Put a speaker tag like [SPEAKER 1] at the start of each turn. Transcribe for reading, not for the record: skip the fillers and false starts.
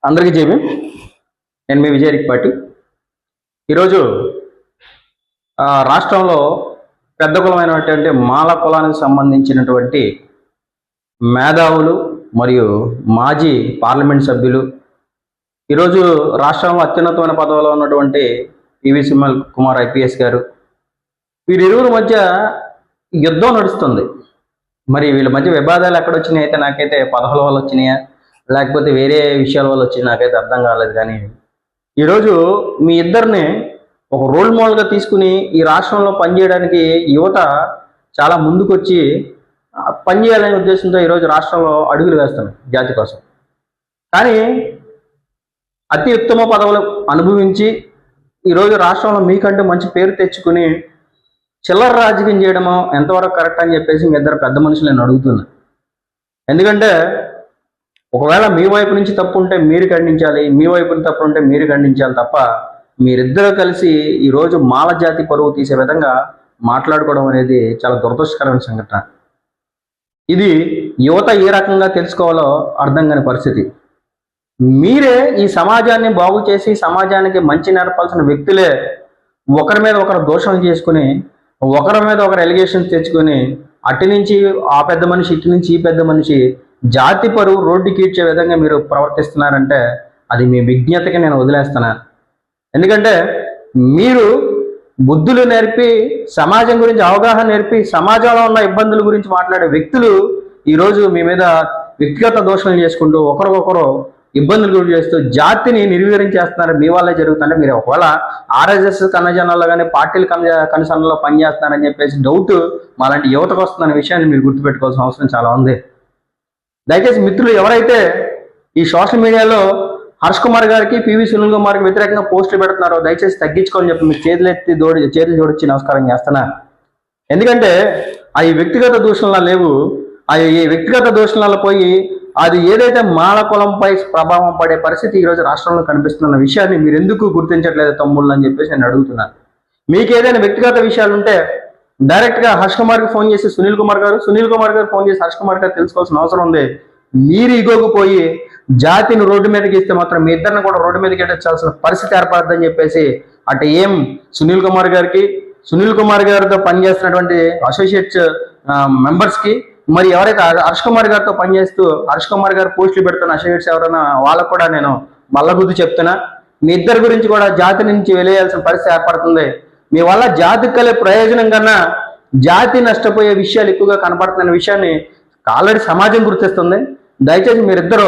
[SPEAKER 1] అందరికీ జేబీ. నేను మీ విజయరిక్పాటి. ఈరోజు రాష్ట్రంలో పెద్ద కులమైనటువంటి మాల కులానికి సంబంధించినటువంటి మేధావులు మరియు మాజీ పార్లమెంట్ సభ్యులు ఈరోజు రాష్ట్రంలో అత్యున్నతమైన పదవిలో ఉన్నటువంటి పివి సునీల్ కుమార్ ఐపీఎస్ గారు, వీరిరువురి మధ్య యుద్ధం నడుస్తుంది. మరి వీళ్ళ మధ్య వివాదాలు ఎక్కడొచ్చినాయి అయితే నాకైతే పదవుల వల్ల వచ్చినాయా లేకపోతే వేరే విషయాల వల్ల వచ్చి నాకైతే అర్థం కాలేదు. కానీ ఈరోజు మీ ఇద్దరిని ఒక రోల్ మోడల్గా తీసుకుని ఈ రాష్ట్రంలో పనిచేయడానికి యువత చాలా ముందుకొచ్చి పనిచేయాలనే ఉద్దేశంతో ఈరోజు రాష్ట్రంలో అడుగులు వేస్తున్నాయి జాతి కోసం. కానీ అతి ఉత్తమ పదవులు అనుభవించి ఈరోజు రాష్ట్రంలో మీకంటే మంచి పేరు తెచ్చుకుని చిల్లర రాజకీయం చేయడమో ఎంతవరకు కరెక్ట్ అని చెప్పేసి మీ ఇద్దరు పెద్ద మనుషులు నేను అడుగుతున్నా. ఎందుకంటే ఒకవేళ మీ వైపు నుంచి తప్పు ఉంటే మీరు ఖండించాలి, మీ వైపు తప్పు ఉంటే మీరు ఖండించాలి తప్ప మీరిద్దరూ కలిసి ఈరోజు మాల జాతి పరువు తీసే విధంగా మాట్లాడుకోవడం అనేది చాలా దురదృష్టకరమైన సంఘటన. ఇది యువత ఏ రకంగా తెలుసుకోవాలో అర్థం కాని పరిస్థితి. మీరే ఈ సమాజాన్ని బాగు చేసి సమాజానికి మంచి నేర్పాల్సిన వ్యక్తులే ఒకరి మీద ఒకరు దోషం చేసుకుని ఒకరి మీద ఒకరు ఎలిగేషన్స్ తెచ్చుకొని అటు నుంచి ఆ పెద్ద మనిషి ఇటు నుంచి ఈ పెద్ద మనిషి జాతి పరువు రోడ్డుకి ఈడ్చే విధంగా మీరు ప్రవర్తిస్తున్నారంటే అది మీ విజ్ఞతకి నేను వదిలేస్తున్నా. ఎందుకంటే మీరు బుద్ధులు నేర్పి సమాజం గురించి అవగాహన నేర్పి సమాజంలో ఉన్న ఇబ్బందుల గురించి మాట్లాడే వ్యక్తులు ఈరోజు మీ మీద వ్యక్తిగత దోషాలు చేసుకుంటూ ఒకరికొకరు ఇబ్బందులు గురి చేస్తూ జాతిని నిర్వీర్యం మీ వాళ్ళే జరుగుతుంటే మీరు ఒకవేళ ఆర్ఎస్ఎస్ కన్నజనాల్లో కానీ పార్టీల కన్సర్న్లో పనిచేస్తున్నారని చెప్పేసి డౌట్ మాలాంటి యువతకు వస్తుందనే విషయాన్ని మీరు గుర్తుపెట్టుకోవాల్సిన అవసరం చాలా ఉంది. దయచేసి మిత్రులు ఎవరైతే ఈ సోషల్ మీడియాలో హర్ష్ కుమార్ గారికి పివి సునీల్ కుమార్కి వ్యతిరేకంగా పోస్టులు పెడుతున్నారో దయచేసి తగ్గించుకోని చెప్పి మీరు చేతులు జోడించి నమస్కారం చేస్తున్నా. ఎందుకంటే అవి వ్యక్తిగత దూషణలా లేవు. అవి వ్యక్తిగత దూషణలలో పోయి అది ఏదైతే మాల కులంపై ప్రభావం పడే పరిస్థితి ఈరోజు రాష్ట్రంలో కనిపిస్తున్న విషయాన్ని మీరు ఎందుకు గుర్తించట్లేదు తమ్ముళ్ళు అని చెప్పేసి నేను అడుగుతున్నాను. మీకు ఏదైనా వ్యక్తిగత విషయాలు ఉంటే డైరెక్ట్గా హర్ష్ కుమార్కి ఫోన్ చేసి సునీల్ కుమార్ గారు ఫోన్ చేసి హర్ష్ కుమార్ గారు తెలుసుకోవాల్సిన అవసరం ఉంది. మీరు ఇగోకు పోయి జాతిని రోడ్డు మీదకి ఇస్తే మాత్రం మీ ఇద్దరిని కూడా రోడ్డు మీదకి ఎట్టాల్సిన పరిస్థితి ఏర్పడుతుందని చెప్పేసి అటు ఏం సునీల్ కుమార్ గారితో పనిచేస్తున్నటువంటి అసోసియేట్స్ మెంబర్స్కి మరి ఎవరైతే హర్ష్ కుమార్ గారితో పనిచేస్తూ హర్ష్ కుమార్ గారు పోస్టులు పెడుతున్న అసోసియేట్స్ ఎవరైనా వాళ్ళకు కూడా నేను మల్లబుద్ధి చెప్తున్నా. మీ ఇద్దరి గురించి కూడా జాతి నుంచి వెలియాల్సిన పరిస్థితి ఏర్పడుతుంది. మీ వల్ల జాతికి కలిగే ప్రయోజనం కన్నా జాతి నష్టపోయే విషయాలు ఎక్కువగా కనపడుతున్న విషయాన్ని ఆల్రెడీ సమాజం గుర్తిస్తుంది. దయచేసి మీరిద్దరూ